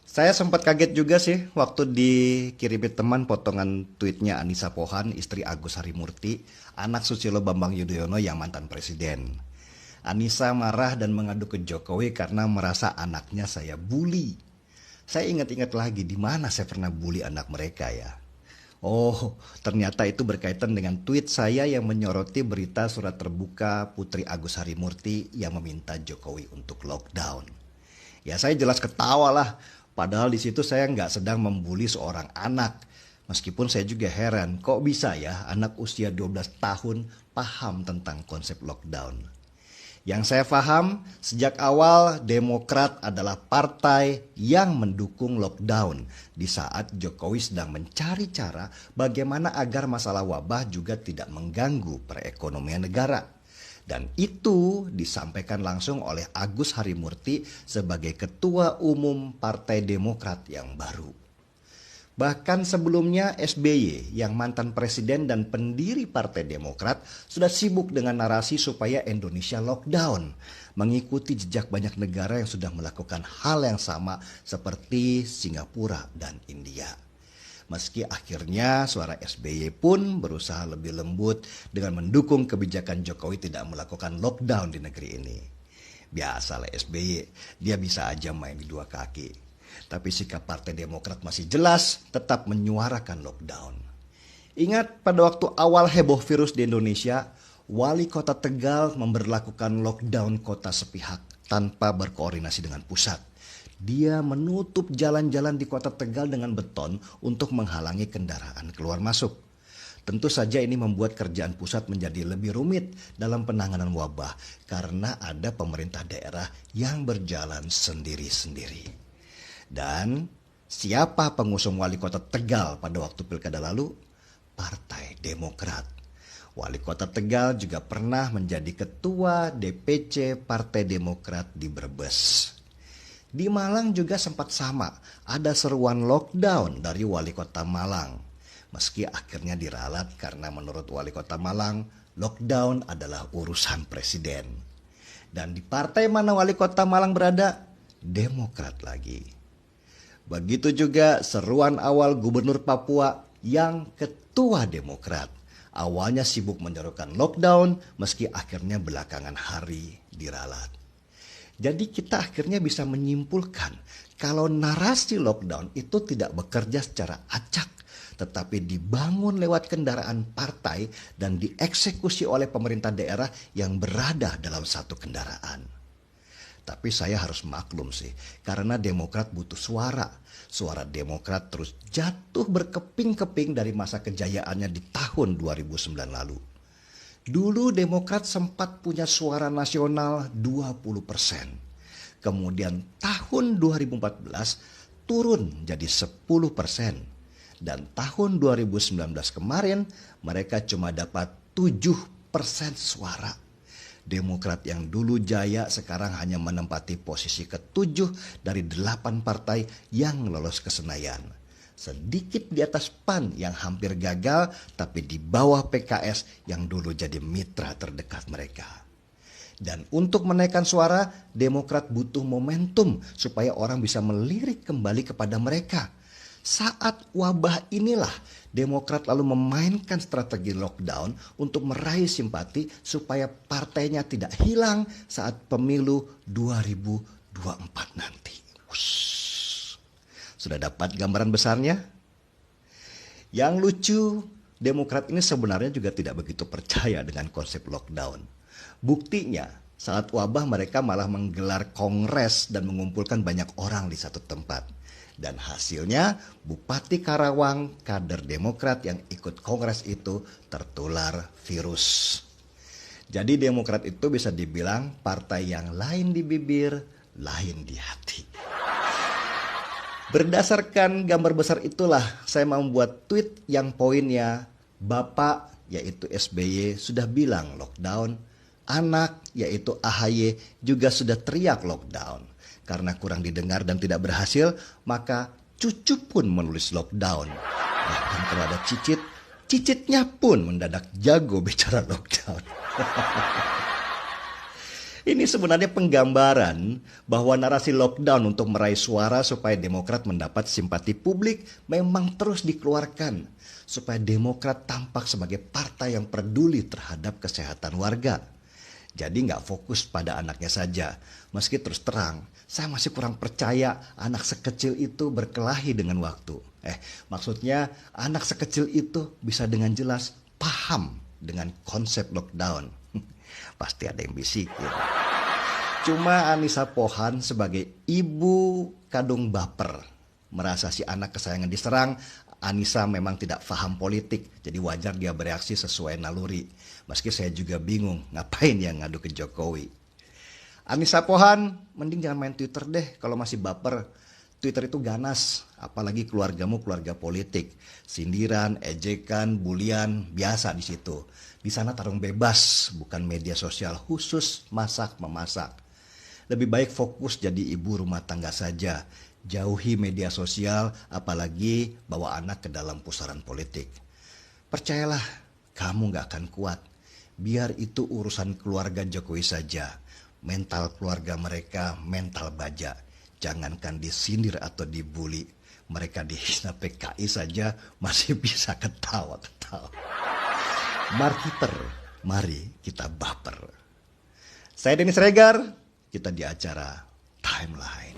Saya sempat kaget juga sih waktu dikirimin teman potongan tweetnya Anissa Pohan, istri Agus Harimurti, anak Susilo Bambang Yudhoyono yang mantan presiden. Anissa marah dan mengadu ke Jokowi karena merasa anaknya saya bully. Saya ingat-ingat lagi di mana saya pernah bully anak mereka ya. Oh, ternyata itu berkaitan dengan tweet saya yang menyoroti berita surat terbuka Putri Agus Harimurti yang meminta Jokowi untuk lockdown. Ya saya jelas ketawa lah, padahal di situ saya nggak sedang membuli seorang anak. Meskipun saya juga heran, kok bisa ya anak usia 12 tahun paham tentang konsep lockdown. Yang saya paham, sejak awal Demokrat adalah partai yang mendukung lockdown di saat Jokowi sedang mencari cara bagaimana agar masalah wabah juga tidak mengganggu perekonomian negara. Dan itu disampaikan langsung oleh Agus Harimurti sebagai Ketua Umum Partai Demokrat yang baru. Bahkan sebelumnya SBY yang mantan presiden dan pendiri Partai Demokrat sudah sibuk dengan narasi supaya Indonesia lockdown, mengikuti jejak banyak negara yang sudah melakukan hal yang sama seperti Singapura dan India. Meski akhirnya suara SBY pun berusaha lebih lembut dengan mendukung kebijakan Jokowi tidak melakukan lockdown di negeri ini. Biasalah SBY, dia bisa aja main di dua kaki. Tapi sikap Partai Demokrat masih jelas tetap menyuarakan lockdown. Ingat pada waktu awal heboh virus di Indonesia, Wali Kota Tegal memberlakukan lockdown kota sepihak tanpa berkoordinasi dengan pusat. Dia menutup jalan-jalan di Kota Tegal dengan beton untuk menghalangi kendaraan keluar masuk. Tentu saja ini membuat kerjaan pusat menjadi lebih rumit dalam penanganan wabah karena ada pemerintah daerah yang berjalan sendiri-sendiri. Dan siapa pengusung wali kota Tegal pada waktu pilkada lalu? Partai Demokrat. Wali kota Tegal juga pernah menjadi ketua DPC Partai Demokrat di Brebes. Di Malang juga sempat sama, ada seruan lockdown dari wali kota Malang. Meski akhirnya diralat karena menurut wali kota Malang, lockdown adalah urusan presiden. Dan di partai mana wali kota Malang berada? Demokrat lagi. Begitu juga seruan awal Gubernur Papua yang ketua Demokrat. Awalnya sibuk menyerukan lockdown meski akhirnya belakangan hari diralat. Jadi kita akhirnya bisa menyimpulkan kalau narasi lockdown itu tidak bekerja secara acak, tetapi dibangun lewat kendaraan partai dan dieksekusi oleh pemerintah daerah yang berada dalam satu kendaraan. Tapi saya harus maklum sih, karena Demokrat butuh suara. Suara Demokrat terus jatuh berkeping-keping dari masa kejayaannya di tahun 2009 lalu. Dulu Demokrat sempat punya suara nasional 20%. Kemudian tahun 2014 turun jadi 10%. Dan tahun 2019 kemarin mereka cuma dapat 7% suara. Demokrat yang dulu jaya sekarang hanya menempati posisi ke-7 dari 8 partai yang lolos ke Senayan. Sedikit di atas PAN yang hampir gagal, tapi di bawah PKS yang dulu jadi mitra terdekat mereka. Dan untuk menaikkan suara, Demokrat butuh momentum supaya orang bisa melirik kembali kepada mereka. Saat wabah inilah Demokrat lalu memainkan strategi lockdown untuk meraih simpati supaya partainya tidak hilang saat pemilu 2024 nanti. Sudah dapat gambaran besarnya? Yang lucu, Demokrat ini sebenarnya juga tidak begitu percaya dengan konsep lockdown. Buktinya, saat wabah mereka malah menggelar kongres dan mengumpulkan banyak orang di satu tempat. Dan hasilnya Bupati Karawang, kader Demokrat yang ikut kongres itu tertular virus. Jadi Demokrat itu bisa dibilang partai yang lain di bibir, lain di hati. Berdasarkan gambar besar itulah saya membuat tweet yang poinnya Bapak yaitu SBY sudah bilang lockdown, anak yaitu AHY juga sudah teriak lockdown. Karena kurang didengar dan tidak berhasil, maka cucu pun menulis lockdown. Bahkan kalau ada cicit, cicitnya pun mendadak jago bicara lockdown. Ini sebenarnya penggambaran bahwa narasi lockdown untuk meraih suara supaya Demokrat mendapat simpati publik memang terus dikeluarkan supaya Demokrat tampak sebagai partai yang peduli terhadap kesehatan warga. Jadi nggak fokus pada anaknya saja. Meski terus terang, saya masih kurang percaya anak sekecil itu berkelahi dengan waktu. Maksudnya anak sekecil itu bisa dengan jelas paham dengan konsep lockdown. Pasti ada yang bisikin. Cuma Anissa Pohan sebagai ibu kadung baper, merasa si anak kesayangan diserang. Anissa memang tidak paham politik, jadi wajar dia bereaksi sesuai naluri. Meski saya juga bingung ngapain dia ngadu ke Jokowi. Anissa Pohan, mending jangan main Twitter deh kalau masih baper. Twitter itu ganas, apalagi keluargamu keluarga politik. Sindiran, ejekan, bulian, biasa di situ. Di sana tarung bebas, bukan media sosial khusus masak-memasak. Lebih baik fokus jadi ibu rumah tangga saja. Jauhi media sosial, apalagi bawa anak ke dalam pusaran politik. Percayalah, kamu gak akan kuat. Biar itu urusan keluarga Jokowi saja. Mental keluarga mereka mental baja. Jangankan disindir atau dibully, mereka dihina PKI saja masih bisa ketawa-ketawa. Marketer, mari kita baper. Saya Dennis Regar, kita di acara Timeline.